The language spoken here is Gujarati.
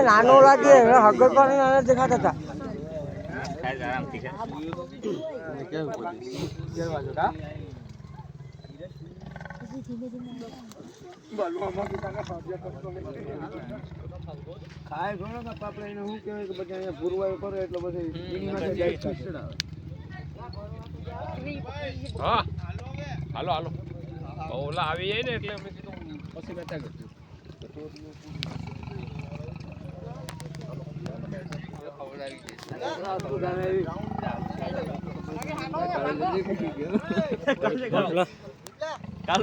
નાનો લાગે હગર પણ દેખાતા હતા ખાય ઘણો આપણે એને શું કહેવાય કે બધા ભૂરવાયો કરો એટલે પછી હા હાલો હાલો ઓલા આવી જાય ને એટલે અમે કીધું પછી બેઠા કરજો કાલ